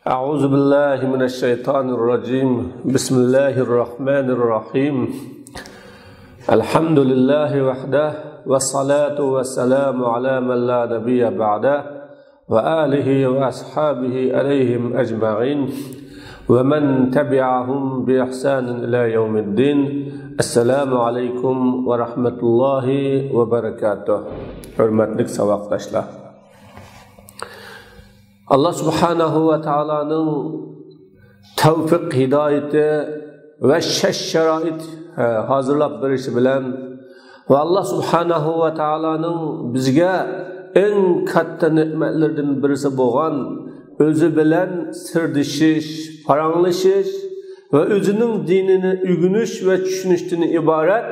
أعوذ بالله من الشيطان الرجيم بسم الله الرحمن الرحيم الحمد لله وحده والصلاة والسلام على من لا نبي بعده وآله وأصحابه عليهم أجمعين ومن تبعهم بإحسان إلى يوم الدين السلام عليكم ورحمة الله وبركاته hürmetlik savaqdaşlar. Allah subhanahu ve ta'ala'nın tevfik, hidayeti ve şerait hazırlap verişi bilen ve Allah subhanahu ve ta'ala'nın bizge en katta nimetlerden birisi boğan özü bilen sirdişiş, paranlaşış ve özünün dinini ügünüş ve düşünüştüğünü ibaret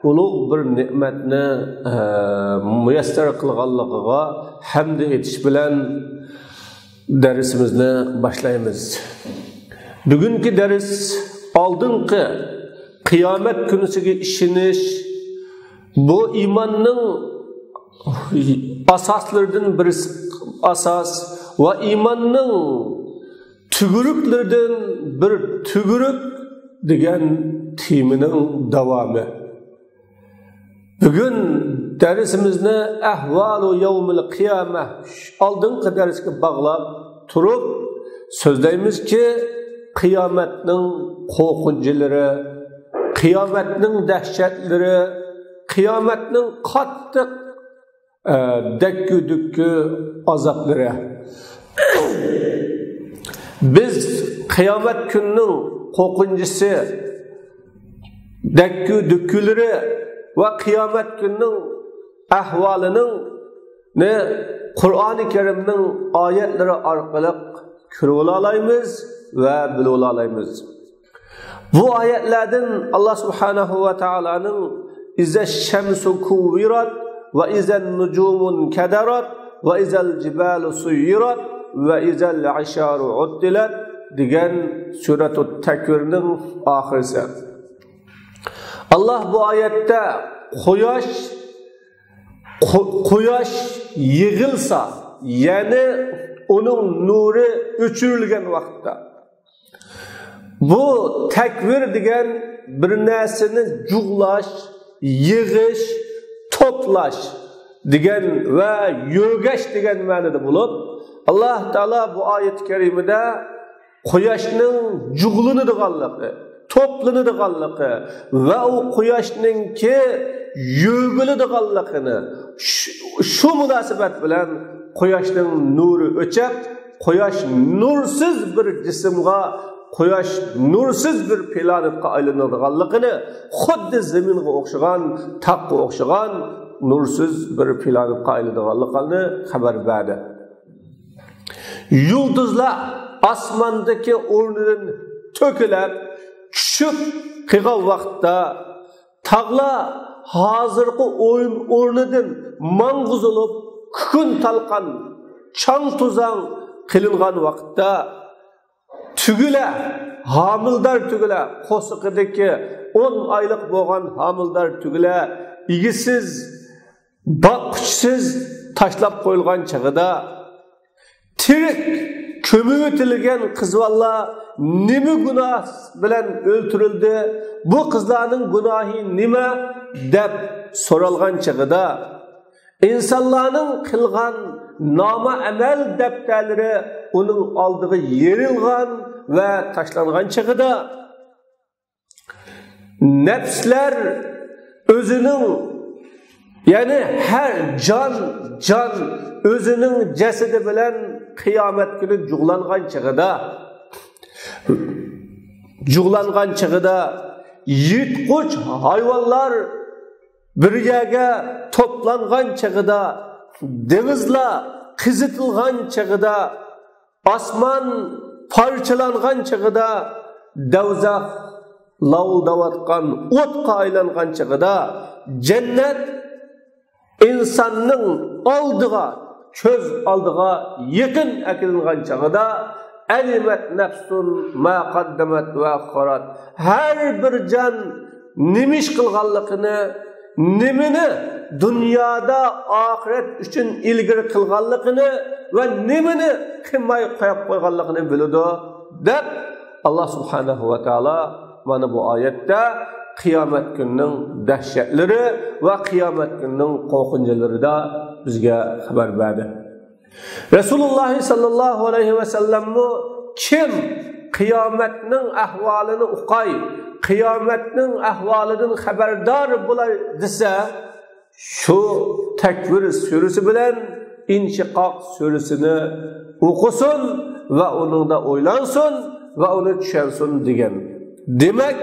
ulug' bir nimetni müyesser kılganlığa hamd etiş bilen dersimizni başlayamiz. Bugünkü ders oldingi qiyomat kunisiga ishonish bu imanning asoslaridan birisi asos va imanning tuguruklardan bir tuguruk degan temining davomi. Bugün dersimizni ahvalu yevmil qiyamah oldingi darsga bog'lab turib so'zlaymiz ki qiyomatning qo'rqinchlari, qiyomatning dahshatlari, qiyomatning qattiq dakku-dukku azoblari. Biz qiyomat kunining qo'rqinchisi, dakku-dukkulari ve kıyamet gününün ahvalının ne Kur'an-ı Kerim'nin ayetleri arkalık görüp ve bilip. Bu ayetlerden Allah Subhanahu ve Taala'nın İze şemsu kuvirat ve izen nucumun kederat ve izel cibalu suyirat ve izel işaru uddilat diyen Surat-ı Tekvir'nin ahirisi. Allah bu ayette quyosh yig'ilsa, yani onun nuru o'chirilgan vaqtda bu takvir degan bir narsani jug'lash, yig'ish, to'plash degan va yo'gash degan ma'noda bo'lib, Alloh taolo bu oyat karimada quyoshning jug'lanadiganligi, toplanadiganligi ve o quyoshninki yo'g'iladiganligini shu munosabat bilan quyoshning nuri o'chib, quyosh nursiz bir jismga, quyosh nursiz bir planetga aylanadiganligini, xuddi zaminga o'xshagan, taqqa o'xshagan nursiz bir planetga aylanadiganligini xabar berdi. Yulduzlar osmondagi o'rnidan to'kilib tushib qilgan vaqtda tog'lar hozirgi o'rnidan mang'uzilib kukun talqan chang tuzang qilingan vaqtda tugular, homildor tugular, qo'siqidagi 10 oylik bo'lgan homildor tugular igisiz, boqqichsiz tashlab qo'yilgan chig'ida tirik kömürtilgen kızvallar nime günah bilen öldürüldü? Bu kızlarının günahı nime dep sorulgan çağıda insanların kılgan nama emel defterleri onun aldığı yerilgan ve taşlangan çağıda nefsler özünün, yani her can özünün cesedi bilen kıyamet günü cug'langan chig'ida yirtqich hayvonlar bir yerga to'plangan chig'ida, dengizlar qizitilgan chig'ida, osmon parchalangan chig'ida, davzax lavuldavatgan o'tqa aylangan chig'ida, jannat insonning oldiga, ko'z oldiga yaqin akilingan chog'ida alimat nafsun ma qaddamat va akharat, her bir can nimish qilganligini, nimini dünyada ahiret üçün ilgiri kılganlıkını ve nimini kımmay koyup koyganlıkını bilidi deb Allah subhanahu wa ta'ala mana bu ayette kıyamet gününün dehşetleri ve kıyamet gününün korkuncuları da bizge haber verdi. Resulullah sallallahu aleyhi ve sellem kim kıyametinin ahvalını ukay, kıyametinin ahvalının haberdar bular dese, şu Tekvir suresi bilen İnşikak suresini okusun ve onun da oylansın ve onu düşensin degen. Demek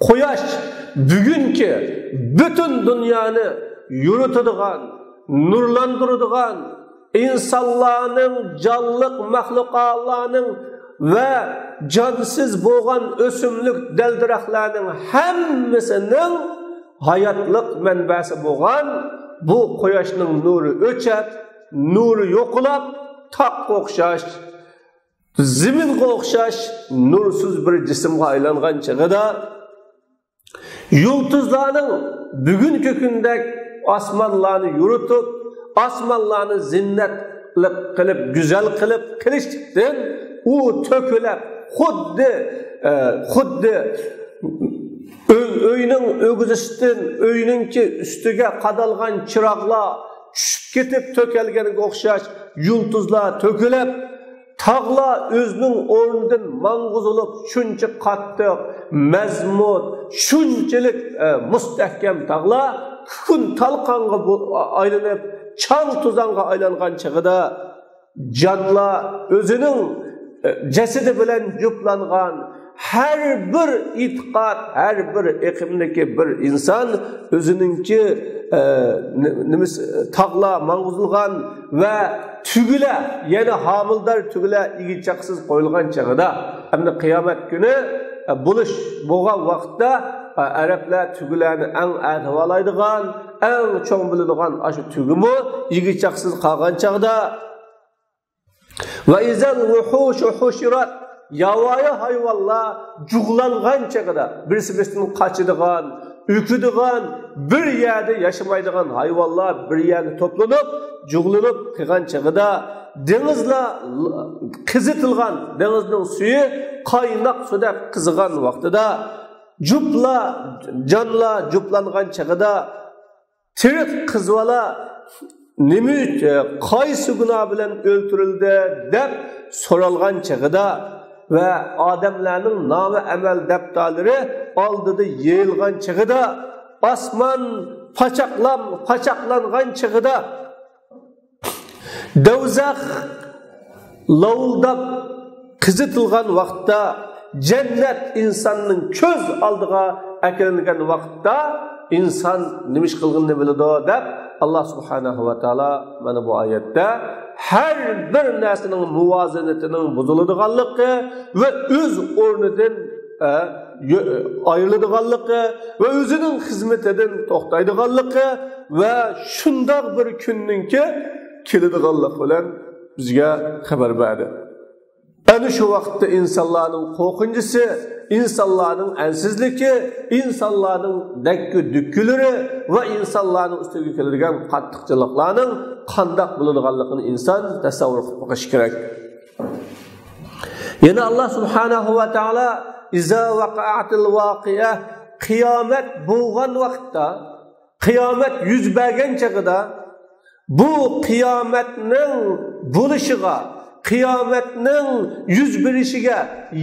Quyosh bugünkü bütün dünyanı yürütüdüğün, nurlandırıdığın, insanların, canlılık mahlukatlarının ve cansız boğan ösümlük deldiraklarının hemmisinin hayatlık menbesi boğan bu Quyoshning nuru öçep, nuru yokulap, tak okşaş, zimin okşaş, nursuz bir cisimge aylangan çağıda yulduzlarının bugün kökünde asmanlarını yürütüp, asmanlarını zinnetlik kılıp, güzel kılıp, kılıştıktan o tökülep, xuddi öyünün ögüzüstin, öyünün ki üstüge kadalgan çıraqla çüşüp ketip tökelgenin okşaş, yulduzlar tökülep, tağla özünün ornundan manguzulup, şunca kattık, mezmut, şunçilik müstehkem tağla, kükün talqanğa aylanıp, çan tuzanğa aylangan çağıda, canla özünün cesedi bilen cüplangan, her bir itiqat, her bir ekimdeki bir insan özününki tağla manguzulgan ve tügüle, yani hamildar tügüle igiçaksız koyulgan çağıda, hem de kıyamet günü buluş boğan vakitte Araplar tügülerini en ahvalaydıgan, en çoğun bildiğin aşı tügümü igiçaksız kalgan çağıda ve izel vuhuşu huşirat yavayı hayvanlar cuğlangan çağıda birisi kaçıdığan, üküdüğün, bir yerde yaşamaydıgan hayvanlar bir yerde toplanıp, cuğlanıp kıgan çağıda denizle kızıtılgan, denizin suyu kaynak suda kızıgan vaktida cupla, canla cuplangan çağıda tirik kızvala nimi kaysı günah bilen öldürüldü dep soralgan çağıda ve adamlarının namı emel deptaları aldıdı yayılgan çağıda asman paçaklangan çağıda devzak lavuldap kızıtılgan vakta cennet insanın köz aldığa ekilingen vakta insan nimiş kılgın bilidi dep Allah subhanahu wa ta'ala mana bu ayette her bir nesinin muvazenetinin bozulduğanlığı ve öz ornudan ayrıldığanlığı ve özünün hizmetinden toxtaydıganlığı ve şundaq bir günninki kelidiganlığı bilen bizge haber verdi. Ana şu vaqtda insanların korkuncusu, insanların ensizliki, insanların dakki dükkülürü ve insanların üstüge keladigan qattiqchiliklarning qandaq bo'ladiganligini inson tasavvur qilib boqish kerak. Yana Allah subhanahu va taala iza waqa'atil waqi'a qiyomat bo'lgan vaqtda, qiyomat yuz bergan chaqida bu qiyomatning bo'lishiga kıyametinin yüz birişige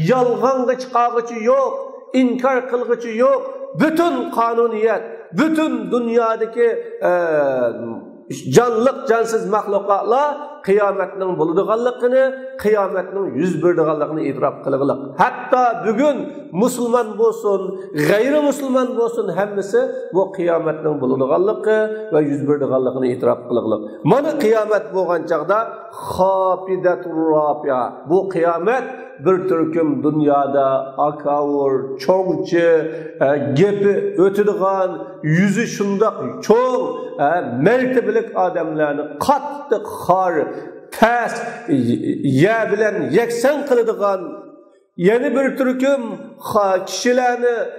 yalğanga çıkağıcı yok, inkar kılgıcı yok. Bütün kanuniyet, bütün dünyadaki canlılık, cansız mahlukatla kıyametinin bulunduğanlığını, kıyametinin yüz birdiğanlığını itiraf kılgılık. Hatta bugün Müslüman olsun, gayri Müslüman olsun hemmisi bu kıyametinin bulunduğanlığı ve yüz birdiğanlığını itiraf kılgılık. Mana kıyamet boğan çağda Hafidatur Rafi'a. Bu kıyamet bir türküm dünyada akavur, çoğunçı, gepi ötüdüğün, yüzü şundak çoğun, mertebelik adamlarını katlı xar, pes, ye bilen yeksen kılıdığın, yeni bir türküm kişilerini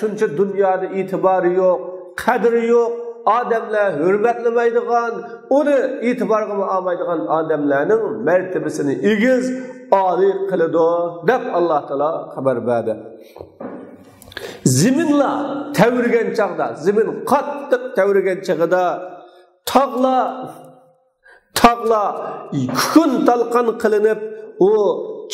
şunca dünyada itibarı yok, qadri yo'q, odamlar hurmatlamaydigan, uni e'tiborga olmaydigan odamlarning martabasini egiz, oliy qiladi deb Alloh taolo xabar berdi. Ziminlar tavirgan chaqda, zimin qattiq tavirgan chaqda tog'lar kun talqon qilinib, u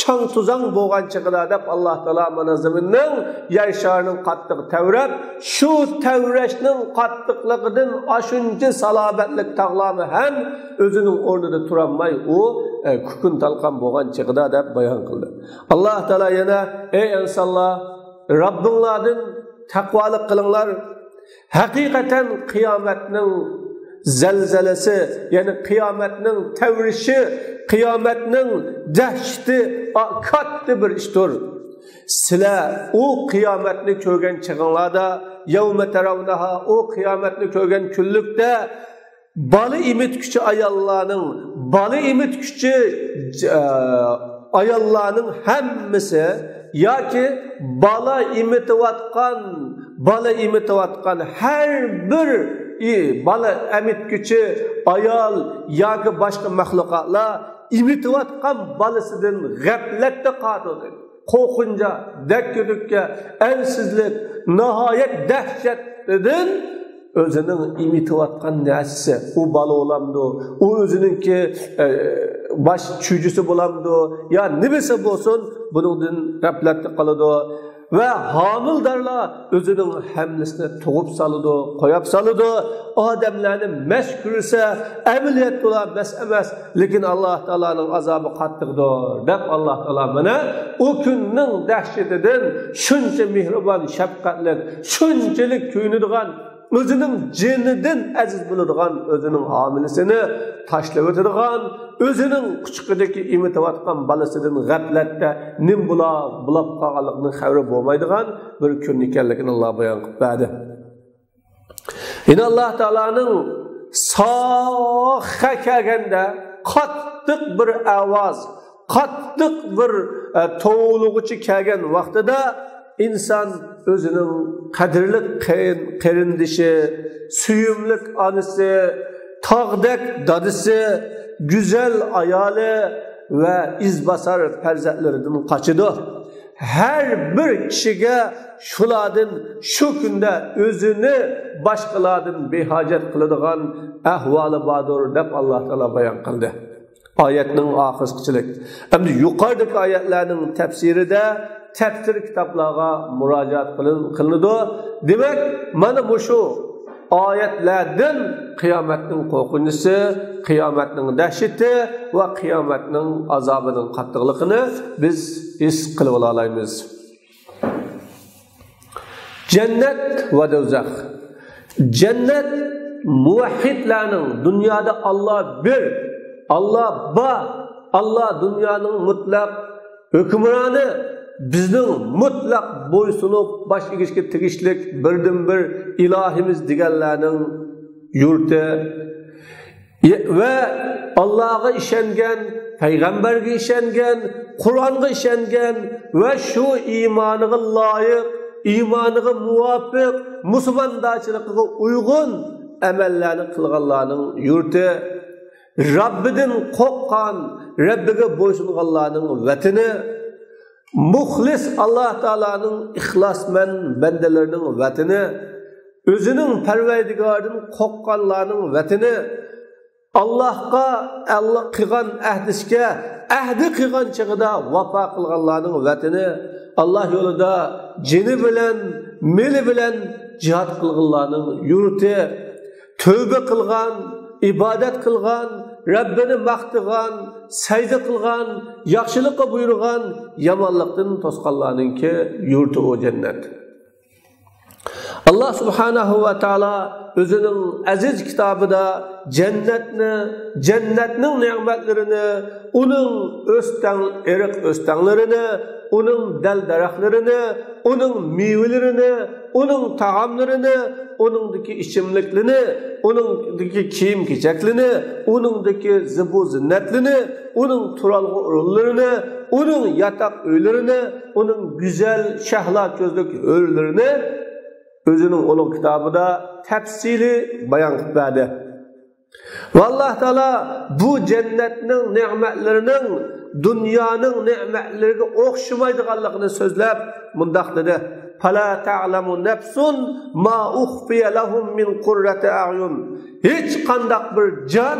chang tuzang bo'lgan chaqda deb Alloh taolo mana ziminning yer sharining qattiq tavrab, shu tavrashning qattiqligidan ashuncha salobatlik tog'larni ham o'zining o'rnida turolmay, u kun talqon bo'lgan chaqda deb bayon qildi. Alloh taolo yana ey insonlar, Rabbinglardan taqvolik qilinglar. Haqiqatan qiyomatning zalzalasi, ya'ni qiyomatning tavrishi, qiyomatning dahshati katta bir ishdir. Sizlar u qiyomatni ko'rgan chaqinglarda, yawma tarawnaha, u qiyomatni ko'rgan kunlikda bola emitkuchi ayollarning hammasi yoki bola imitayotgan her bir bola emitkuchi ayol yoki boshqa maxluqotlar imitayotgan bolasidan g'aflatda qoldi. Qo'rqincha, dakkudukka, ansizlik, nihoyat dahshatdan o'zining imitayotgan narsasi, u bola bo'lamdi, u o'zininki baş çücüsü bulamdı ya nimesi bo'lsin, bundan g'aflatda qoladi ve homildarlar o'zining hamlisini tug'ib soladi, qo'yib soladi. Odamlarni mashkursa amaliyot bo'lar emas, lekin Alloh taolaning azobi qattiqdir deb Alloh taolo mana o kunning dahshatidan shuncha mehribon, shafqatli, shunchalik kuyunadigan, o'zining jinidan aziz bo'ladigan, o'zining homilisini tashlab o'tadigan, o'zining quchqidagi imitayotgan bolasidan g'aflatda nim bulab qolganligini xabari bo'lmaydigan bir kun ekanligini Alloh bayon qilib berdi. Yine Alloh taolaning soha kelganda qattiq bir ovoz, qattiq bir to'g'lig'ichi kelgan vaqtida inson o'zining qadrli qarindishi, suyumlik onasi, tog'dak dadisi, güzel ayoli ve izbasar farzandlaridan qaçıdı. Her bir kişiye şuladın şu günde özünü başkalardan behacet kıladigan ahvali badur deb Allah Teala bayan kıldı. Ayetinin ahirqichilik. Endi yuqoridagi oyatlarning tafsirida tafsir kitoblarga murojaat qilinadi. Demak, mana bu shu ayetlerden kıyametinin korkuncusu, kıyametinin dehşeti ve kıyametinin azabının katlıqını biz his qilib olaymiz. Cennet ve dozaq. Cennet muvahhidlarning dünyada Allah bir, Allah ba, Allah dünyanın mutlak hükümranı, bizning mutlaq bo'ysunib bosh egishga tegishlik birdan bir ilohimiz deganlarning yurti ve Allah'a ishongan, payg'ambarga ishongan, Qur'onga ishongan ve şu iymoniga loyiq, iymoniga muvofiq, musulmonlarchilikka uygun amallarni qilganlarning yurti, Rabbidan qo'rqqan, Rabbiga bo'ysunganlarning vatani, muxlis Allah Teala'nın ihlasmen bendelerinin vatini, özünün perverdigarının qoqqanlarının vatini, Allah'a Allah qilgan ahdi qilgan chig'ida vafo qilganlarning vatini, Allah yo'lida jini bilan, meli bilan jihad qilganlarning yurti, tövbe qilgan, ibadet qilgan, Rabbini maqtagan, sajda qilgan, yaxshilikqa buyurgan, yomonlikdan to'sqanlarningki yurti o cennet. Allah subhanahu ve taala o'zining aziz kitobida cennetning ne'matlarini, uning eriq o'stanlarini, uning dal daraxtlarini, uning mevalarini, uning taomlarini, uningdagi ichimliklarni, uningdagi kiyim-kechaklarni, uningdagi zibu zinnatlarini, uning turalg'i o'rinlarini, uning yataq uylarini, uning go'zal shahlo ko'zlik o'rinlarini özünün ulug' kitobida tafsili bayon qilib berdi. Va Alloh taolo bu jannatning ne'matlarining dunyoning ne'matlariga o'xshamaydiganligini so'zlab mundaq dedi: "Fala ta'lamu nafsun ma ukhfiya lahum min qurrati a'yun." Hech qandaq bir jon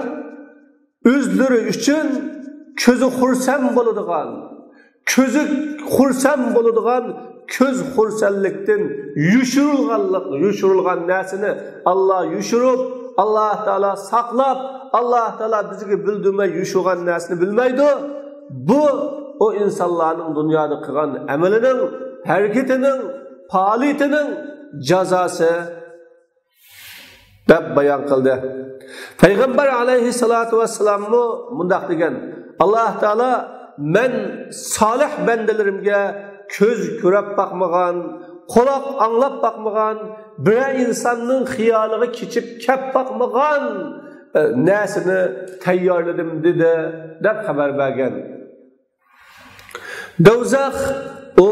o'zlari uchun ko'zi xursand bo'ladigan, ko'z xursandlikdan yushirilgan narsani Alloh yushirib, Alloh taolo saqlab, Alloh taolo bizga bildirmay yushirgan narsani bilmaydi. Bu o insonlarning dunyoda qilgan amalining, harakatining, faoliyatining jazosi deb bayon qildi. Payg'ambar alayhissalatu vassalam mundaq degan: Alloh taolo men solih bandalarimga ko'z ko'rib boqmagan, quloq anglab boqmagan, bir insonning xiyoliga kechib kep boqmagan narsani tayyorladim dedi deb xabar bergan. Do'zax o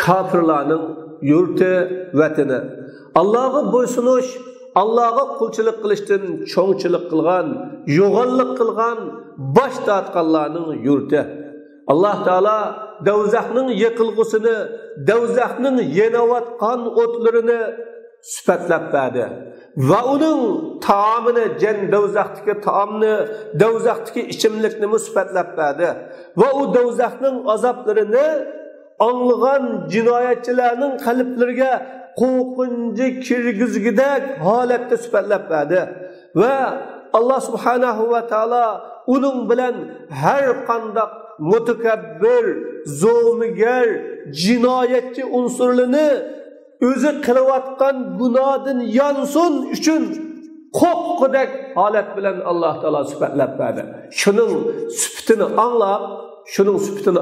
kafirlarning yurti, vatani. Allohga bo'ysunish, Allohga qulchilik qilishdan cho'ngchilik qilgan, yo'g'onlik qilgan, bosh tortganlarning yurti. Alloh taolo do'zaxning yiqilg'usini, do'zaxning yenayotgan o'tlarini sifatlab berdi. Va uning taomini, do'zaxdagi taomni, do'zaxdagi ichimlikni sifatlab berdi. Va u do'zaxning azoblarini anglagan jinoyatchilarning qalblariga qo'rqinchi kirgizgidek holatda sifatlab berdi. Va Alloh subhanahu va taolo uning bilan har qanday mutakabbir, zo'migar, jinoyatchi unsurlarni o'zi qilayotgan gunohdan yansun uchun qo'rqqudak holat bilan Alloh taolo sifatlab berdi. Shuning sifatini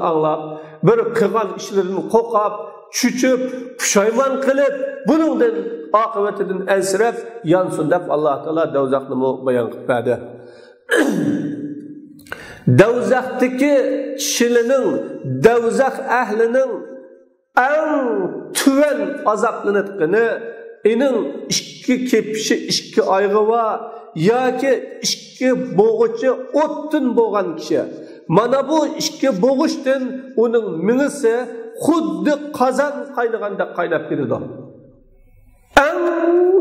anglab, bir qilgan ishlarini qo'rqib, chuchib, pushaymon qilib, buningdan oqibatidan ansirab yansun deb Alloh taolo do'zaxni bayon qilib berdi. Do'zaxdagi kishilarning, do'zax ahlining eng tuvan azoblanayotgani ining ikki kepishi, ikki oyg'iva yoki ikki bo'g'ichi o'tdan bo'lgan kishi. Mana bu ikki bo'g'ishdan uning mingisi xuddi qozon qaynaganda qaynab ketadi. Eng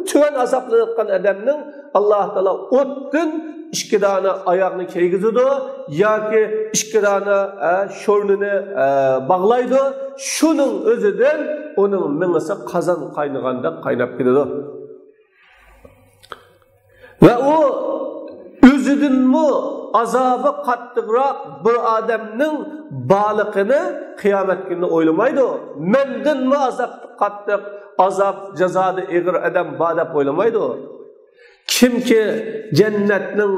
tuvan azoblanayotgan odamning Alloh taolo o'tdan ikki dona oyoqni keygizadi yoki ikki dona sho'rnini bog'laydi. Shuning o'zidan uning mingisi qozon qaynaganda qaynab ketadi. Va u o'zidanmi azobi qattiqroq bir odamning baliqini qiyomat kunida o'ylamaydi. Mendanmi azob qattiq, azob jazoda ig'ir odam bor deb o'ylamaydi. Kimki jannatning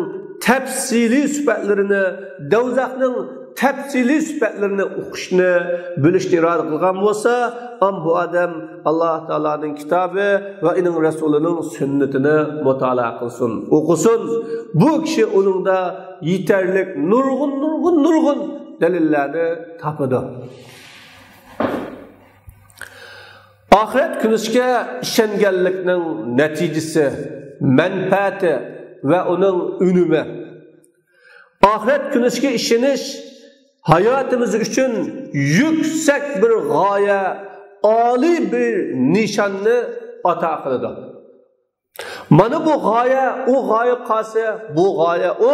tafsili sifatlarini, do'zaxning tafsili sifatlarini o'qishni, bilishni iroda qilgan bo'lsa, bu odam Alloh taolaning kitobi va uning rasulining sunnatini mutolaa qilsin, o'qisin. Bu kishi uningda yetarlik nurg'un dalillarni topadi. Oxirat kuniga ishonganlikning natijasi, manfaati va uning unumi. Oxirat kuniga ishonish hayotimiz uchun yuksak bir g'oya, oliy bir nishonni ato qiladi. Mana bu g'oya, u g'oya qasi, bu g'oya o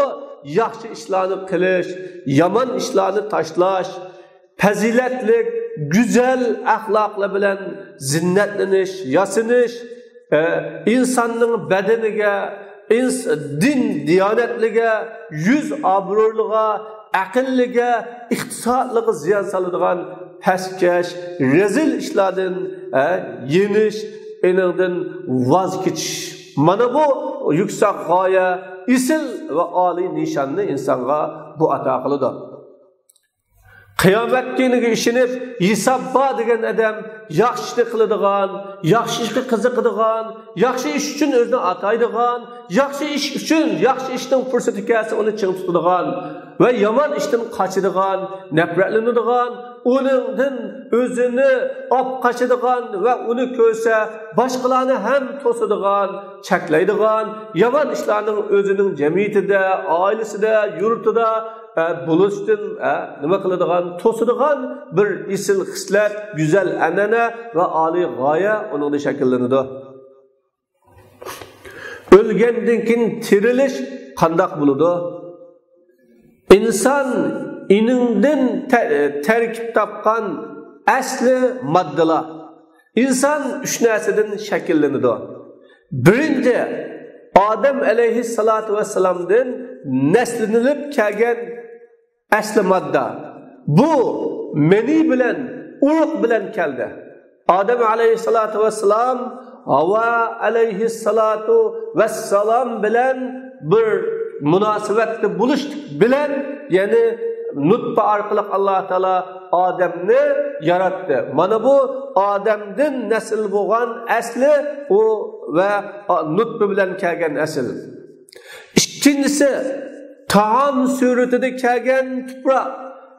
yaxshi ishlarni qilish, yomon ishlarni tashlash, fazilatlik, güzel axloqlar bilan zinnatlanish, yasinish, insonning badaniga, din diyonatliga, yuz obro'liga, aqlliga, iqtisodliga ziyon soladigan pastkash, rezil ishlardan yenish, eningdan voz kechish. Mana bu yuksak g'oya, isil va oliy nishonni insonga bu ato qiladi. Qiyomat kuniga ishonib, hisob bor degan odam yaxshilik qiladigan, yaxshi ishga qiziqadigan, yaxshi ish uchun o'zini ataydigan, yaxshi ish uchun, yaxshi ishning fursati kelsa uni ching tutadigan ve yaman işten kaçıdığan, nefretlendiğan, onundan özünü ap kaçıdığan ve onu köse başkalarını hem tosuduğan, çekleydiğan, yaman işlerinin özünün cemiyetinde, ailesinde, yurtuda, buluştun, nima qiladigan, to'sidigan bir isil xislat, güzel anana ve ali g'oya uningda shakllanadi. O'lgandan keyin tirilish qandoq bo'ladi? İnsan ininden terkib topgan asli moddalar. İnsan üç narsadan shakllanadi. Birinchi, Adem alayhissalatu vesselamdan neslinilib kelgan asli modda. Bu meni bilan, urug' bilan keldi. Adem alayhissalatu vesselam Hava alayhissalatu vesselam bilan bir munosabatda bo'lishdik bilan, ya'ni nutfa orqali Alloh taolo Ademni yaratdi. Mana bu Ademdan nasl bo'lgan asli o ve nutfa bilan kelgan asl. İkincisi, taam suretida kelgan tuproq.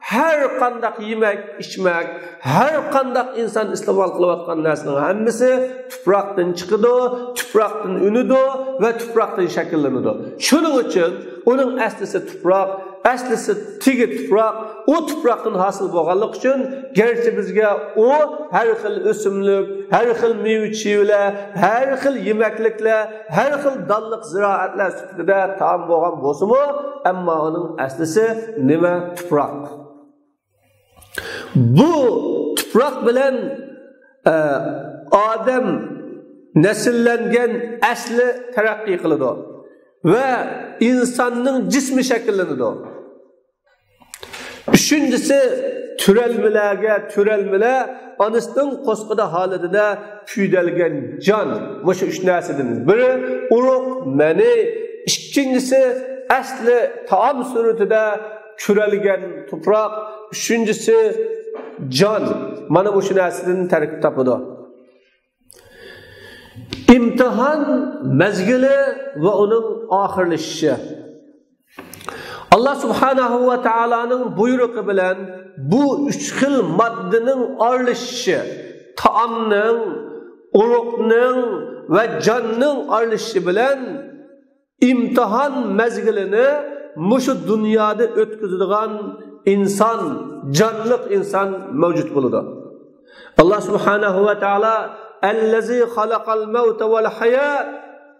Her qandaq yemek, içmek, her qandaq insan iste'mol qilayotgan narsaning hammasi tuproqdan chiqadi, tuproqdan unidi ve tuproqdan shakllanadi. Shuning uchun uning aslisi tuproq, aslisi tigi tuproq, o tuproqdan hosil bo'lganlik uchun garchi bizga o har xil o'simlik, har xil meva-chevalar, har xil yemekliklar, har xil dalliq ziroatlar sifatida taom bo'lgan bo'lsa-mu, ammo uning aslisi nima? Tuproq. Bu tuproq bilan Adem nesillengen asli terakki qiladi ve insanın cismi shakllanadi. Üçüncüsü, türelmeler anasının qo'sqida holatida kuydelgen can. Bu şu üç narsadan biri urug', mani, ikincisi asli taom suretida kürelgen tuproq, üçüncüsü can. Mana bu şu narsadan tarkib topadi. İmtihan mezgili ve onun ahirleşişi. Allah subhanahu ve Taala'nın buyruğu bilen bu üç xil maddenin arleşişi, taamның, uruqның ve canның arleşişi bilen imtihan mezgilini muşu dünyada ötküzüdüğün insan, canlık insan mevcut buludu. Allah subhanahu ve Taala "Ellezî halakal mevte vel hayat"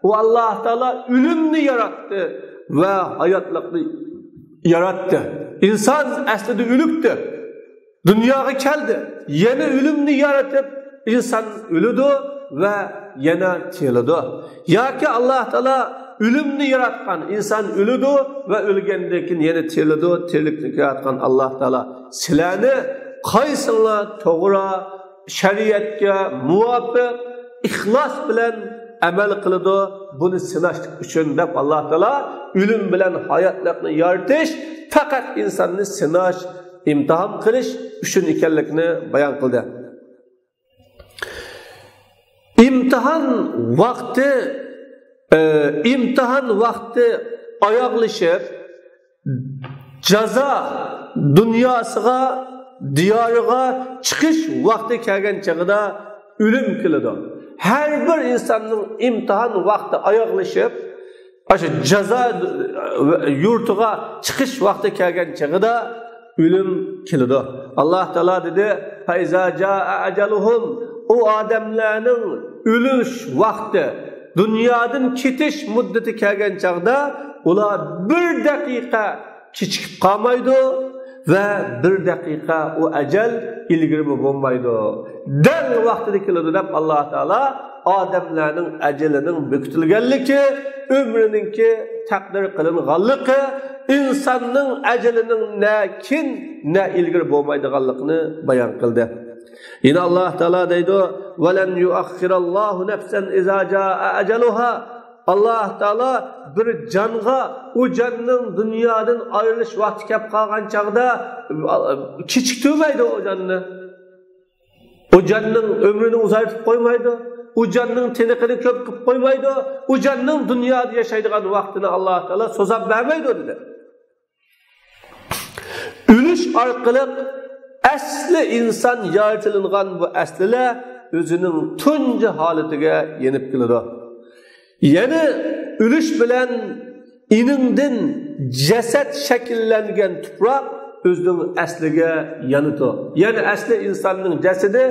o Allah Teala ölümünü yarattı ve hayatlıklı yarattı. İnsan aslında ölüktü. Dünyaya geldi. Yeni ölümünü yaratıp insan ölüdü ve yeni tirildi. Ya ki Allah Teala ölümünü yaratkan insan ölüdü ve ölgendekin yeni tirildi. Tiriliklik yaratkan Allah Teala silahını kaysınla doğru şeriatga muvafiq ihlas bilan amal qiladi. Buni sinashlik uchun deb Alloh taolo o'lim bilan hayotlikni yaratish, faqat insonni sinash, imtihon qilish uchun ekanligini bayon qildi. İmtihan vaqti oyoqlashib, jazo dunyosiga, diyoriga chiqish vaqti kelgan chog'ida o'lim keladi. Her bir insanın imtihan vaqti oyoqlashib, o'sha jazo yurtiga chiqish vaqti kelgan chog'ida o'lim keladi. Alloh taolo dedi: "Fa iza jaa ajaluhum" o odamlarning o'lish vaqti, dunyodan ketish muddati kelgan chog'da ular bir daqiqa kechikib qolmaydi ve bir dakika o acel ilgiri bo'lmaydi. Dal vaqtida keladi deb Alloh taolo odamlarning ajalinin bekitilganligi, ömrününki taqdir qilinganligi, insonning ajalinin ne ilgiri bo'lmaydiganligini bayon qildi. Yine Allah taolo deydi: "Velen yuakhirallohu nafsan iza jaa ajaluha" Allah Teala bir canğa, o canның dünyadan ayrılış vakti kelib qolgan chaqda kechiktirmaydi o canni. O canның ömrünü uzaytib qo'ymaydi. O canның tiniqini ko'p qilib qo'ymaydi. O canның dunyoda yashaydigan vaqtini Alloh taolo so'zab bermaydi dedi. orqali asli inson yaratilgan bu aslilar o'zining tunji holatiga yenib keladi. Yana o'lish bilan iningdan jasad shakllangan tuproq o'zining asliga yanidi. Ya'ni asli insonning jasadi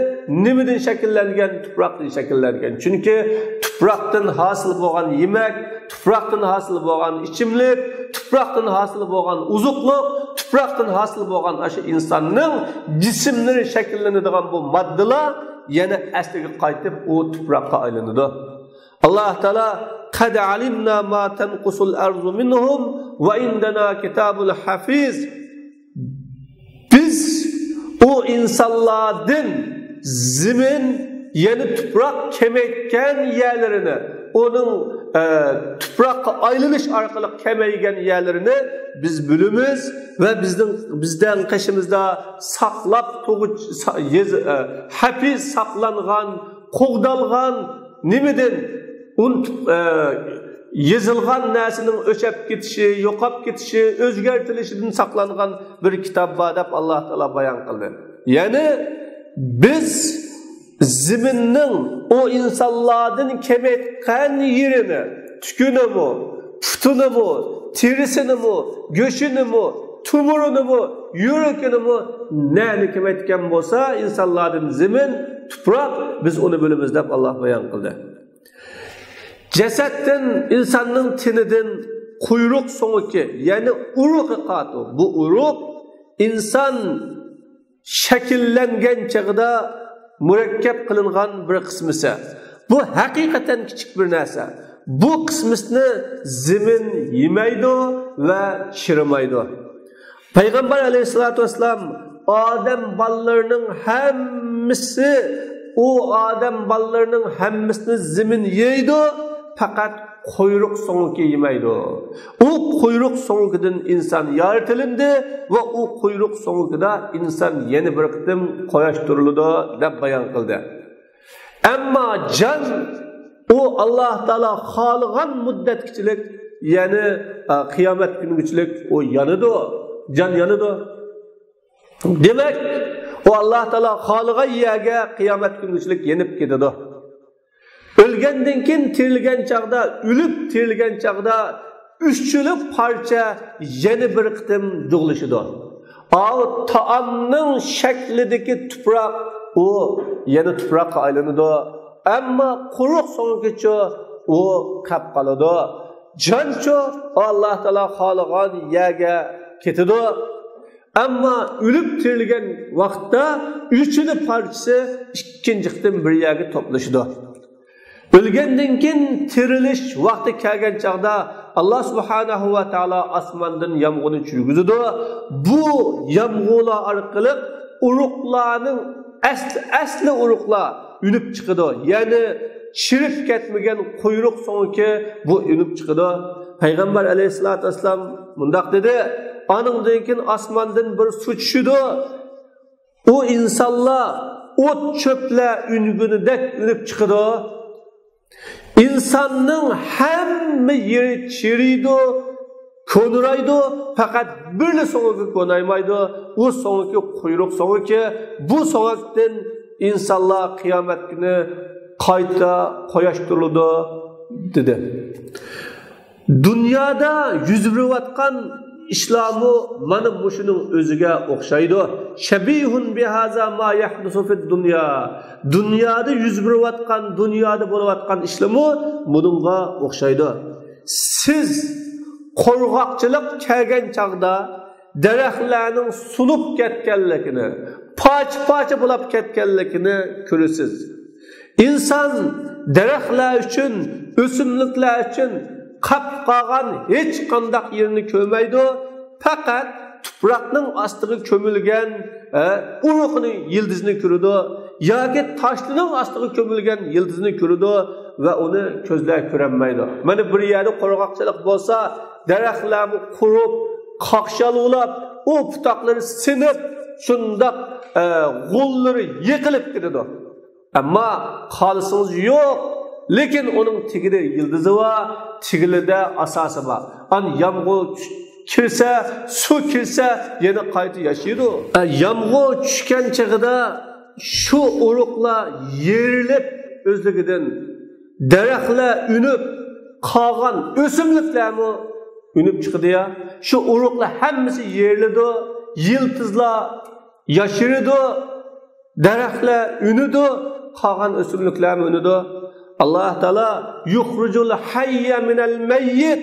nimadan shakllangan? Tuproqdan shakllangan. Chunki tuproqdan hosil bo'lgan yemak, tuproqdan hosil bo'lgan ichimlik, tuproqdan hosil bo'lgan uzuqliq, tuproqdan hosil bo'lgan o'sha insonning jismlari shakllanadigan bu moddalar yana asliga qaytib o tuproqqa aylanadi. Allah Teala qad alimna ma tanqusul ardu minhum va indana kitabul hafiz. Biz o insanlardan zemin yani tuproq kemaygan yerlerini, onun tuproqqa aylanış orqali kemaygan yerlerini biz bilamiz ve bizden qishimizda saqlab hafiz saqlangan, qo'g'dalgan nimadan yezilgan narsaning o'chab ketishi, yo'qolib ketishi, o'zgartirishidan saqlangan bir kitob bor deb Alloh taolo bayon qildi. Ya'ni biz ziminning o insonlardan kemayotgan yerini, tukunimi, putunimi, terisinimi, go'shinimi, tumurinimi, yurakini nani kemayotgan bo'lsa, insonlardan zimin, tuproq biz uni bilamiz deb Alloh bayon qildi. Cesetten insanın teninden kuyruk sonuki yani uruk qatı. Bu uruk insan şekillengen çağda mürekkep kılıngan bir kısmısı. Bu hakikaten küçük bir narsa. Bu kısmısını zemin yemeydi ve çirimaydı. Peygamber aleyhissalatü vesselam Adem ballarının hemmisi o Adem ballarının hemmisini zemin yeydi. Fakat kuyruk sonuki yemeydi. O kuyruk sonukidan insan yaratilindi ve o kuyruk sonukida insan yeni bir kıtım koyuşturuldu deb bayan kıldı. Ama can o Allah Teala xalığan müddetkiçilik yani kıyamet günüçilik o yanıdı. Can yanıdı. Demek o Allah Teala xalığan yege kıyamet günüçilik yenip gidiyordu. Ölgenden keyin tirilgan chaqda, ölüp tirilgan chaqda üççülü parça yeni bir qitim dug'lishidi. O taomning shaklidagi tuproq o yana tuproqqa aylanadi. Ammo quruq so'ngicha o qolib qoladi. Joncho Alloh taolo xoligan yerga ketadi. Ammo ölüp tirilgan vaqtda üççülü parçası ikkinchi qitim bir yerga to'plashadi. Ölgenden keyin tirilish vaqti kelgan chaqda Allah subhanahu va taolo osmondan yomg'irni tushirgizadi. Bu yomg'irlar orqali uruqlarning asli uruqlar unib chiqadi. Ya'ni chirib ketmagan quyruq so'ngi bu unib chiqadi. Payg'ambar alayhisolatu vasallam mundaq dedi: "Aningdan keyin osmondan bir suv tushidi. O insonlar o't cho'plar ungunidek unib chiqadi." İnsanın hamma yeri çiriydi, konuraydı, fakat bir sonuki konaymaydı. O sonuki kuyruk sonuki, bu sonuktan insanlar kıyamet günü kayta koyaştırıldı dedi. Dünyada yüz verivatkan İslamı mana bu şunun özüge okşaydı. Şebihun bihaza ma yahdusu fid dünya. Dünyada yüz verivatkan, dünyada buluvatkan İslamı bununla okşaydı. Siz korgakçılık kelgen çağda daraxtlarning sulup ketganligini, parça bulab ketganligini ko'rasiz. İnsan daraxtlar uchun, o'simliklar uchun qapqagan hech qanday yerini ko'rmaydi, faqat tuproqning ostiga ko'milgan uruqning yıldızını ko'radi yoki toshning ostiga ko'milgan yıldızını ko'radi va uni ko'zlar ko'rmaydi. Mana bir yerda qo'rg'oqchilik bo'lsa, daraxtlar qurib, qaqshalulab, o putoqlari sinib, shundoq g'ullari yiqilib ketadi. Ammo qolsangiz yo'q. Lekin onun tigide yıldızı var, tigilide asası var. An yağmur kirsa, su kirsa yana qayta yaşaydı. Yağmur tushgan chig'ida şu urug'lar yerilib o'zligidan daraxtlar unib qolgan o'simliklarmi unib chiqdi ya. Şu urug'lar hammasi yerildi, yıldızlar yashirdi, daraxtlar unidi, qolgan o'simliklarmi unidi. Allah Teala yukhrijul hayya minal mayyit.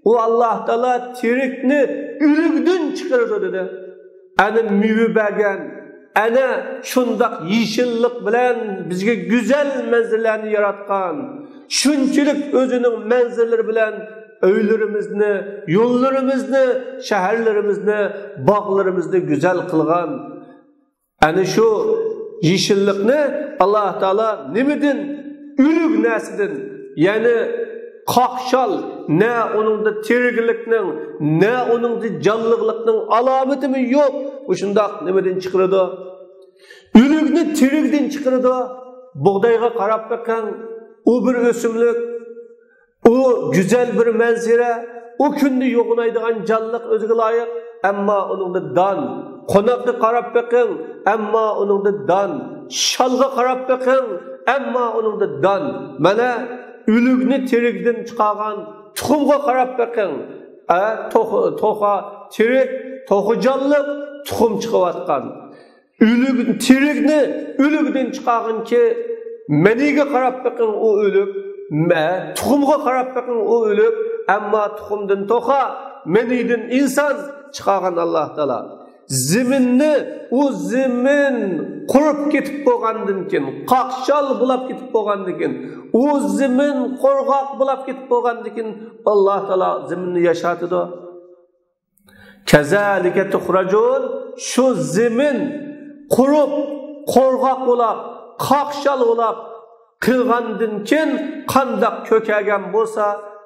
O Allah Teala tirikni o'likdan chiqaradi dedi. Ana meva bergan, ana shundoq yeshillik bilan bizga go'zal manzillarni yaratgan. Shunchalik o'zining manzillari bilan uylarimizni, yo'llarimizni, shaharlarimizni, bog'larimizni go'zal qilgan. Ana shu yeshillikni Allah Teala nimadan? O'lik narsadan, ya'ni qaqshal, ne onunda tiriklikning, ne onunda jonliqlikning alomati mi yo'q. O'shundoq nimadan chiqaradi? O'likni tirikdan chiqaradi. Bug'doyga qarab bakkan, u bir o'simlik, u go'zal bir manzara, u kunni yo'g'inaydigan jonliq o'ziga loyiq, ammo onunda don. Qo'noqqa qarab bakkan, ammo onunda don. Shalga qarab bakkan, ammo onunda don. Mana o'likni tirikdan chiqargan tuxumga qarab bakkan, to'xa tirik, to'xa jonliq tuxum chiqayotgan. Tirikni o'likdan chiqargan ki maniga qarab bakkan u o'lik, tuxumga qarab bakkan u o'lik, ammo tuxumdan to'xa, manidan inson chiqargan Allah Teala. Ziminni o zimin qurib ketib bo'lgandan keyin, qaqshal bo'lib ketib bo'lgandan keyin, o zimin qo'rg'oq bo'lib ketib bo'lgandan keyin Alloh taolo ziminni yashatadi. Kazalika tukhrajun, shu zimin qurib, qo'rg'oq bo'lib, qaqshal bo'lib qilgandan keyin qandoq ko'kagan bo'lsa,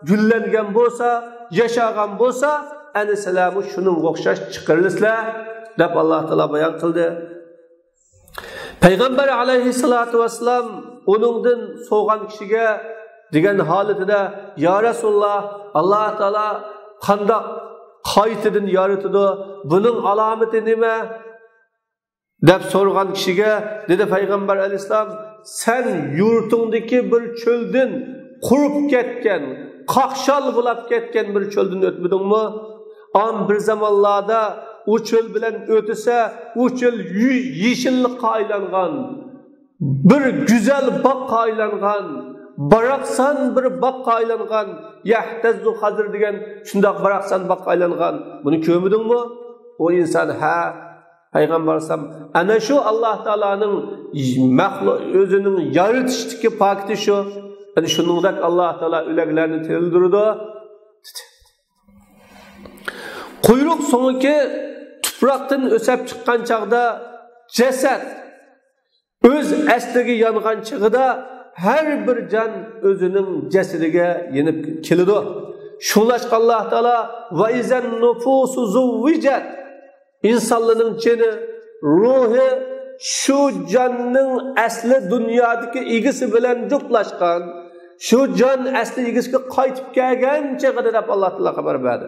gullangan bo'lsa, yashagan bo'lsa, ana salamu shuning o'xshash chiqarilislar deb Alloh taolo bayon qildi. Payg'ambar alayhissalatu vassalam uningdan so'g'an kishiga degan holatida, "Ya Rasululloh, Alloh taolo qandoq qaytadan yaratadi? Buning alomati nima?" deb so'rgan kishiga dedi Payg'ambar alayhissalom, "Sen yurtingdagi bir cho'ldan qurib ketgan, qaqshal bo'lib ketgan bir cho'ldan o'tmadingmi? Am bir zamonlarda o çöl bilen ötese, o çöl yeşillikka aylangan, bir güzel bakka aylangan, baraksan bir bakka aylangan, yahtezzu hazır degen, şundak baraksan bakka aylangan. Bunu kömüdün mü? O insan ha, Peygamber sallam, ana şu Allah Teala'nın özünün yaratıştaki paketi şu. Yani şunundak Allah Teala üleklerini tirildirdi. Kuyruk sonunki tuproqdan o'sib chiqqan chaqda jasad o'z asliga yongan chig'ida har bir jon o'zining jasadiga yenib keladi. Shunlashqa Alloh taolo va izan nufusu zuwijat, insonlarning jini, ruhi shu jonning asli dunyodagi egisi bilan juplashgan, shu jon asli egisiga qaytib kelgan chig'ida deb Alloh taolo xabar berdi.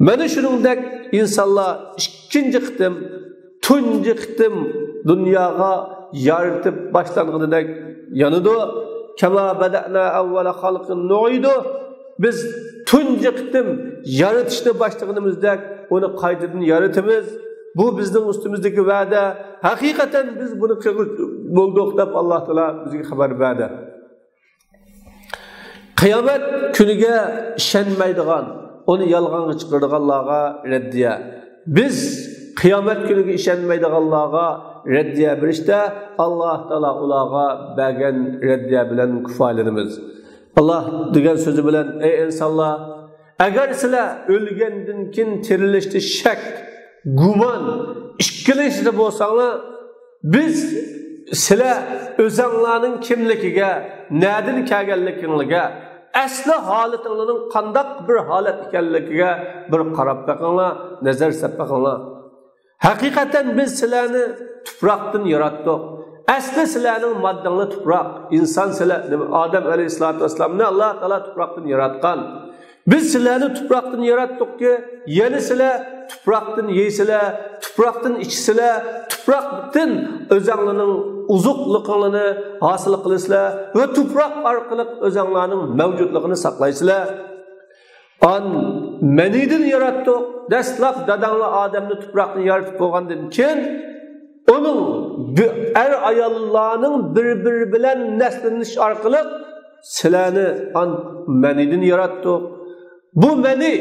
Mana shuningdek insonlar ikkinchi qitim, tunji qitim dunyoga yaratib boshlanganidek yanadi. Kama badana avvala xalqin nu'idu. Biz tunji qitim yaratishni boshlaganimizdek uni qaytadan yaratamiz. Bu bizning ustimizdagi va'da. Haqiqatan biz buni qilib bo'ldik deb Alloh taolo bizga xabar berdi. Qiyomat kuniga ishonmaydigan, onu yalğanı çıkardıqanlarga reddiye. Biz kıyamet günüge işenmeydiqanlarga reddiye birişte Allah Teala ularga bergen reddiye bilen kufaylınımız. Allah degan sözü bilen, ey insanlar, agar sizlar ölgenden kin tirilishda shak, guman, ikkilanishda bo'lsanglar, biz sizlar o'zinglarning kimligiga, nadin kelganligiga, asli holatinglarning qandaq bir holat ekanligiga bir qarab baqinglar, nazar solib baqinglar. Haqiqatan biz sizlarni tuproqdan yaratdik. Asli sizlarning maddanglar tuproq, inson sizlar, Odam alayhisolatu vasallamni Alloh taolo tuproqdan yaratgan. Biz sizlarni tuproqdan yaratdikki, yana sizlar tuproqdan yeysizlar, tuproqdan ichsizlar, tuproqdan o'zinglarning uzuqliqlarini hosil qilasizlar va tuproq orqali o'zinglarning mavjudligini saqlaysizlar. An meniden yaratdik. Dastlab dadanglar odamni tuproqdan yaratib qo'ygandan keyin onun er ayollarning bir-biri bilan naslanish orqali sizlarni an meniden yaratdik. Bu meni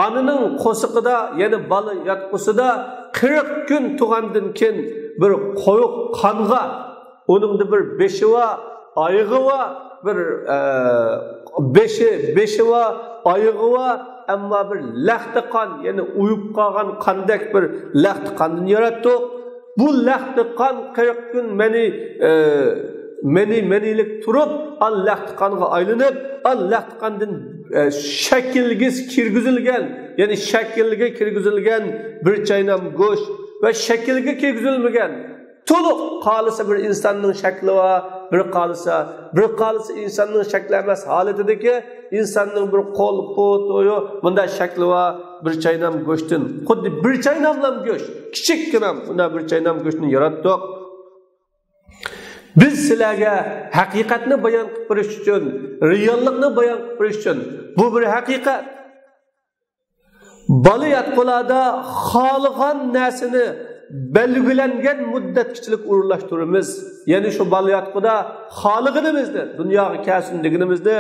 anının qo'siqida, ya'ni bola yotqusida 40 kun tug'andan keyin bir qo'yiq qonga, uningda bir beshi va oyog'i va bir beshi va oyog'i va ammo bir laxti qon, ya'ni uyib qolgan qandek bir laxti qondan yaratdik. Bu laxti qon 40 kun menilik turib, laxti qonga aylanib, laxti qondan shaklga kirgizilgan, ya'ni shaklga kirgizilgan bir chaynam go'sht va shaklga kirgizilmagan to'liq qolisa bir insonning shakli va bir qolisa insonning shakli emas holatidagi insonning bir qo'l, qo'l, to'yi bunda shakli va bir chaynam go'shtdan, xuddi bir chaynamlam go'sht, kichikkina bunda bir chaynam go'shtni yaratdik. Biz sizlarga haqiqatni bayon qilib berish uchun, reallikni bayon qilib berish uchun, bu bir haqiqat. Bola yotqulada xohlagan narsani belgilangan muddatkichilik o'rinlashtiramiz. Ya'ni shu bola yotquda xohlaganimizni, dunyoga kelsin deganimizni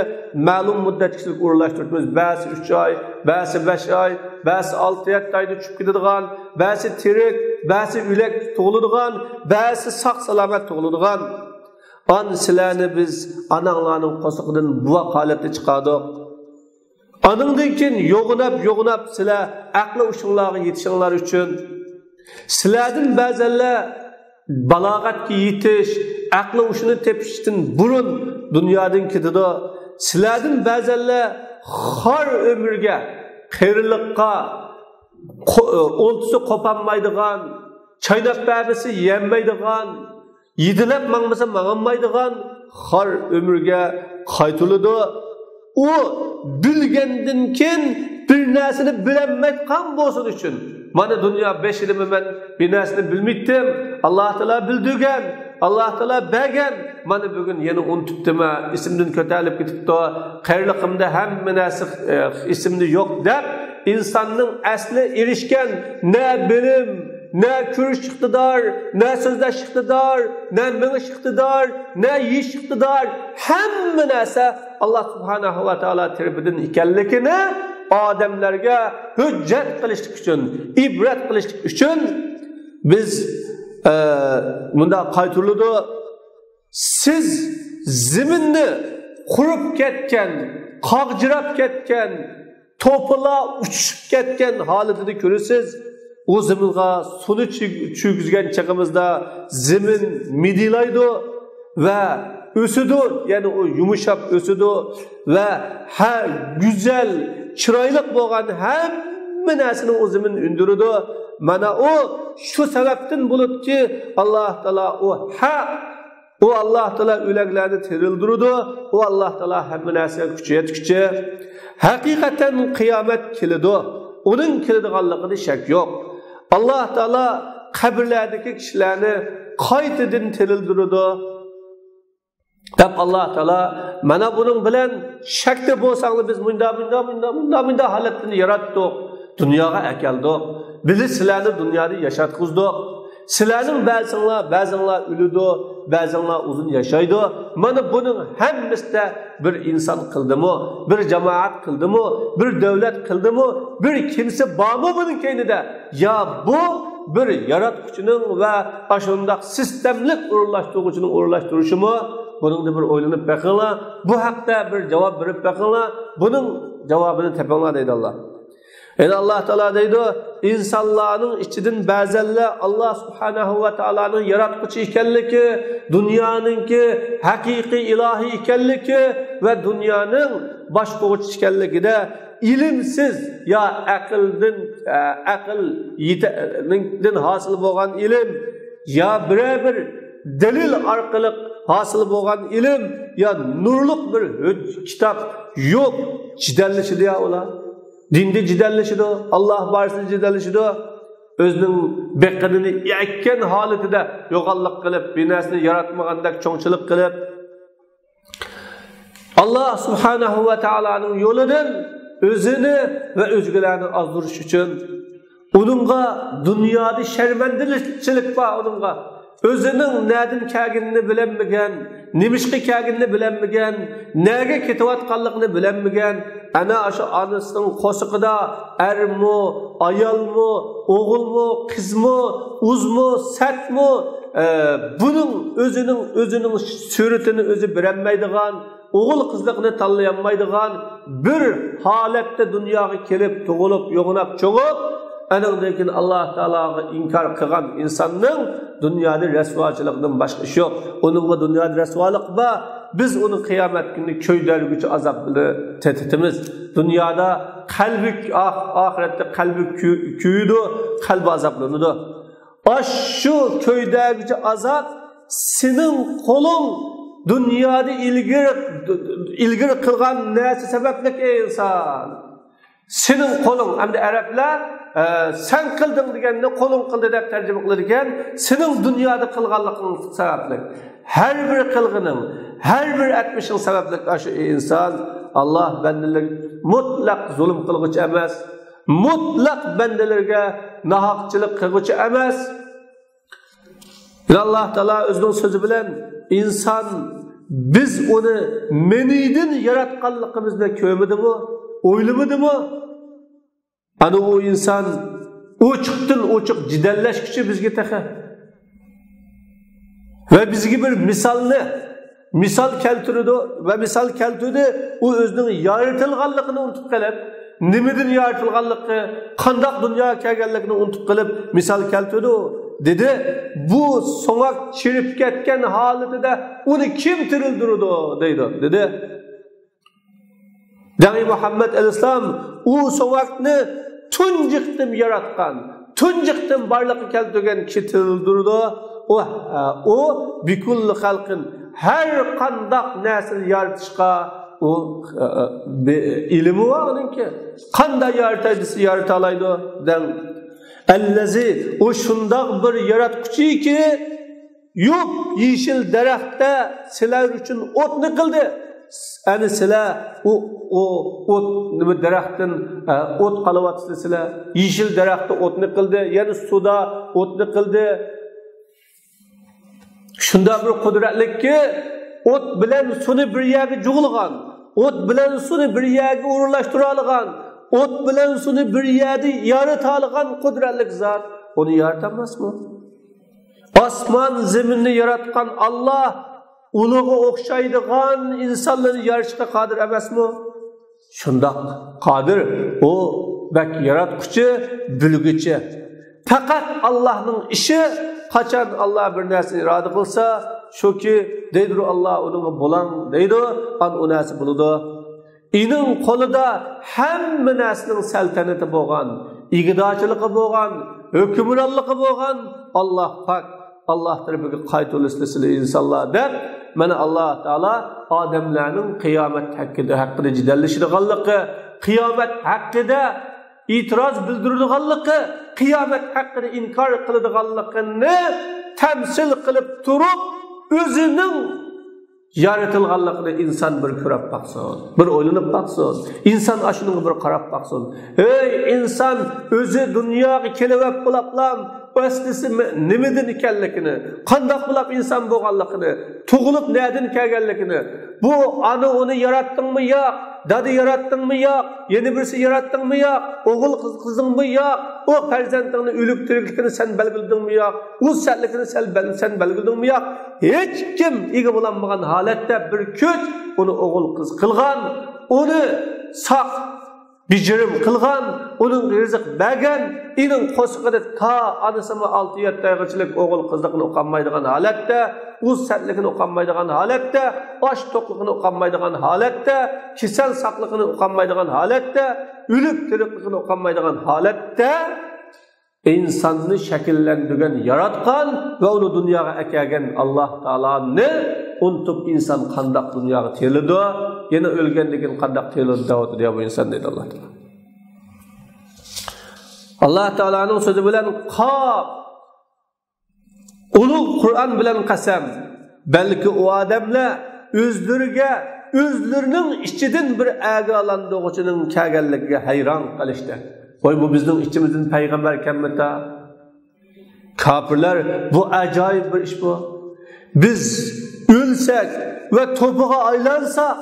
ma'lum muddatkichilik o'rinlashtiramiz. Ba'zi 3 oy, ba'zi 5 oy, ba'zi 6-7 oyda tushib ketadigan, ba'zi tirik, ba'zi o'lak tug'iladigan, ba'zi sog' salomat tug'iladigan. An sizlarni biz ananglarning qo'siqidan bu holatda chiqardik. Aningdan keyin yo'g'inab sizlar aqli ushinglarga yetishinglar uchun sizlardan ba'zanlar balog'atga yetish, aqli ushini tepishdan burun dunyodan ketadi. Sizlardan ba'zanlar xor umrga, qiyrinliqqa, o'ltisi qopanmaydigan, chaynab ba'bisi yenmaydigan, yedilab mangmasa mangmaydigan xor umrga qaytiladi. O bilgandan keyin bir narsani bilinmay qan bo'lsin uchun. Mana dunyo 5 yilimi men bir narsani bilmaydim. Alloh taolo bildirgan, Alloh taolo bergan. Mana bugun yana unutibdimi, ismdan ko'tarilib ketibdi. Qayrliqimda hamma narsa ismda yo'q deb insonning asli erishgan ne bilim, ne ko'rish iqtidor, ne so'zlash iqtidor, ne minish iqtidor, ne yeyish iqtidor, hamma narsa Alloh subhanahu va taolo tarafidan ekanligini odamlarga hujjat qilishlik uchun, ibrat qilishlik uchun biz bunda qaytirildi. Siz ziminni qurib ketgan, qog'jirab ketgan, to'pila uchib ketgan holatini ko'rasiz. O ziminga suni cho'kizgan chaqimizda zimin midilaydi va o'sidi, ya'ni o yumshab o'sidi va go'zal, chiroyli bo'lgan hamma narsani o zimin undiradi. Mana o shu sababdan bo'libki, Alloh taolo o Alloh taolo o'laklarni tirildirdi, o Alloh taolo hamma narsaga kuch yetkichi. Haqiqatan qiyomat keladi. Uning keladiganligida shak yo'q. Alloh taolo qabrlardagi kishilarni qaytadan tirildirdi. Deb Alloh taolo mana buning bilan shakda bo'lsanglar biz bunda holatni yaratdik, dunyoga akeldik. Biz sizlarni dunyoda yashatqizdik. Sizlarning ba'zinglar o'lidi, ba'zinglar uzun yashaydi. Mana buning hammasida bir inson qildimi, bir jamoat qildimi, bir davlat qildimi, bir kimsa bormi buning keynida? Ya bu bir yaratuvchining va ashundoq sistemlik o'rinlashtiruvchining o'rinlashtirishimi? Buningda bir o'ylanib baqinglar. Bu haqda bir javob berib baqinglar. Buning javobini topinglar deydi Alloh. Yani Allah Teala deydi, insanların içinden ba'zanlar Allah Subhanahu va taolaning yaratquchi ekanligi, dunyoninki haqiqiy ilohiy ekanligi va dunyoning boshqaruvchi ekanligida ilimsiz ya aqldan hosil bo'lgan ilim ya bir delil arqılıq hasıl bo'lgan ilm ya nurluq bir kitap yok. Cidellişidi ya ola. Dinde cidellişidi o. Allah barisi cidellişidi o. Özünün beqqinini yakkan holatida yo'qolliq qilib, binasini yaratmagandak cho'ngchilik qilib Allah subhanahu va taolaning yo'lidan o'zini va o'zgalarni ozdirish uchun onunğa dunyoda sharmandachilik bor onunğa. Özünün nədin kəginini bilənməyən, nimişqi kəginini bilənməyən, nəgə ketivatqanlığını bilənməyən, ana aşı anısının qoşuqida ərmu, ayalmu, oğulmu, qizmu, uzmu, sətmu, bunun özünün sürütünü özü bilənməydiğən, oğul qızlığını tanlayanmaydiğən bir halətdə dünyaya kelib, tuğulup, yoğunab, çoğup, anındakini Allah Teala'ya inkar kılan insanın dünyada resvaçılığından başka iş yok. Onunla dünyada resvalık var. Biz onun kıyamet günü köyler gücü azaplı tehditimiz. Dünyada kalbi, ahirette kalbi küyüdü, kalbi azaplanıdı. Şu köyde gücü azap, senin kolun dünyada ilgiri kılgan neyse sebeplik ey insan. Senin kolun, hem de Araplar, sen kıldın diyenle kolun kıldı dep tercüme kılırken senin dünyada kılganlıkın sebeplik. Her bir kılgının, her bir etmişin sebeplik aşı insan Allah bendeler mutlak zulüm kılgıcı emez. Mutlak bendelerge nahakçılık kılgıcı emez. Allah Teala özünün sözü bilen insan biz onu menidin yaratkanlıkımızda kömüdü mü? Oylumadı mı? Ana o insan uçuktan uçuk cidelleşkiçi bizge texe. Ve bizge bir misal keltürüdü ve misal keltürüdü o özünün yaratılganlıkını unutup kalıp, nimedin yaratılganlıkı, kandak dünya kelgenlikini unutup kalıp misal keltürüdü dedi. Bu soğuk çirip ketken halinde de onu kim tirildirdi dedi. Dâi Muhammed el-İslam o soğukni tunjiqtim yaratgan, tunjiqtim barlıqı keltirgen kitirildirdi. O bikulli xalqin her qandaq näsil yaratışqa o ilmi var onunki. Qanday yarataydısı yaratalaydı den. Ellezi o şundaq bir yaratquchi ki yok yeşil daraxtda sizlar uchun o'tni qildi. Yani sizlar ot nima daraxtdan ot qalawatsizlar sizlar yeşil daraxtda o'tni qildi, yani suda o'tni qildi. Shunda bir qudratlikki ot bilan suni bir yerga jug'ilgan, ot bilan suni bir yerga o'rinlashtira olgan, ot bilan suni bir yerda yarata olgan qudratlik zot uni yaratamasmi? Osmon zaminni yaratgan Allah unuğa o'xshaydigan insonlarni yaratishga qodir emasmi? Shundoq qodir. O bak yaratquchi, bilguchi. Faqat Allohning ishi qachon Allah bir narsani iroda qilsa, shuki deydir Allah uningga bo'lang deydi, u narsa bo'ladi. Ining qo'lida hamma narsaning saltanati bo'lgan, igidorchiligi bo'lgan, hukmronligi bo'lgan Allah pak. Allah tarafiga qaytulishlisili insonlar deb mana Allah Taala odamlarning qiyomat haqida jidallashadiganligi, qiyomat haqida itiroz bildiradiganligi, qiyomat haqida inkor qiladiganligini tamsil qilib turib, o'zining yaratilganligini inson bir ko'rib baqsin, bir o'ylanib baqsin, inson ashuniga bir qarab baqsin. Ey inson, o'zi dunyoga kelib bo'laplam, aslisi nimadan ekanligini, qandoq bo'lib inson bo'lganligini, tug'ilib neden kelganligini, bu ana uni yaratdingmi yo'q, dadi yaratdingmi yo'q, yeni birisi yaratdingmi yo'q, o'g'il qizingmi yo'q, o farzandingni o'lik tirikligini sen belgiladingmi yo'q, u satligini sen belgiladingmi yo'q, hech kim ega bo'lmagan holatda bir kuch uni o'g'il qiz qilgan, uni saq bijirim qilgan, onun rizq bergan, inin qo'shiqida ta anasimi 6-7 oygachilik o'g'il qizligini o'qolmaydigan holatda, o'z satligini o'qolmaydigan holatda, osh to'qligini o'qolmaydigan holatda, kasal saqligini o'qolmaydigan holatda, o'lik tirikligini o'qolmaydigan holatda insonni shakllantirgan, yaratgan va uni dunyoga akelgan Alloh taoloni unutib inson qandoq dunyoga keladi, yana o'lgandan keyin qandoq keladi deydi bu inson dedi Alloh taolo. Alloh taolaning so'zi bilan qof ulug' Qur'on bilan qasam, balki u odamlar o'zlarining ichidan bir agalandog'ichining kelganligiga hayron qolishdi. Voy bu bizning ichimizdan payg'ambar kelmadi. Kafirlar bu ajoyib bir ish bu. Biz o'lsak va to'piga aylansak,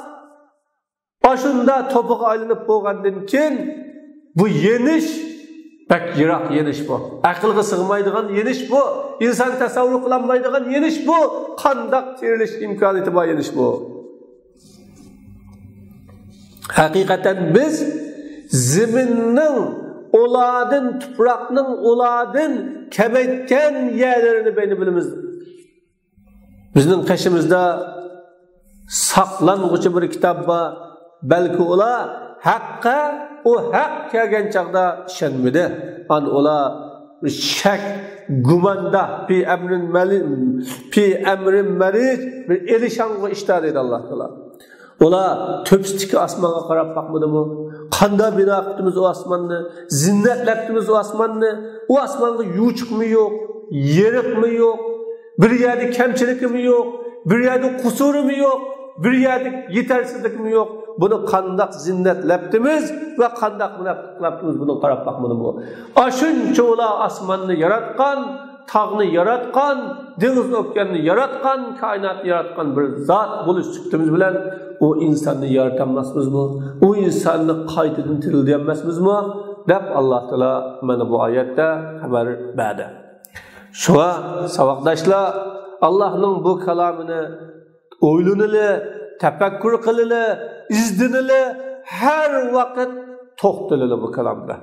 oshunda to'piga aylanib bo'lgandan keyin bu yenish bak yiroq yenish bu. Aqlga sig'maydigan yenish bu. İnsan tasavvur qilolmaydigan yenish bu. Qandoq terilish imkoniyati bor yenish bu. Haqiqatan biz ziminning uladın, tuproqning uladın kamaytgan yerlerini beni bilamiz. Bizning qashimizda saqlanguchi bir kitob bor. Balki ular haqqa o haq kelgan chaqda ishonmadi. Ular shak gumanda fi amrin malik bir elishonga ishlar dedi Alloh taolo. Ular töpstiki asmanga qarab bakmadımı? Qanda bina qıptımız o asmanni, zinnetleptimiz o asmanni, o asmanda yuçuk mu yok, yerik mi yok, bir yerde kemçilik mi yok, bir yerde kusuru mu yok, bir yerde yetersizlik mi yok? Bunu qandaq zinnetleptimiz ve qandaq münafıqlaptimiz bunu qarab bakmadımı? Aşınca ular asmanni yaratkan, tağını yaratkan, deniz okyanını yaratkan, kainatı yaratkan bir zat buluş çıktığımız bilen o insanı yaratamazmız mı? O insanı qaytadan tirilmezmiz mi? Dep Allah Teala mana bu ayette haber verdi. Şuna savaqdaşlar Allah'ın bu kelamını o'ylanili, tefekkür qilili, izdinili her vakit to'xtalili bu kelamda.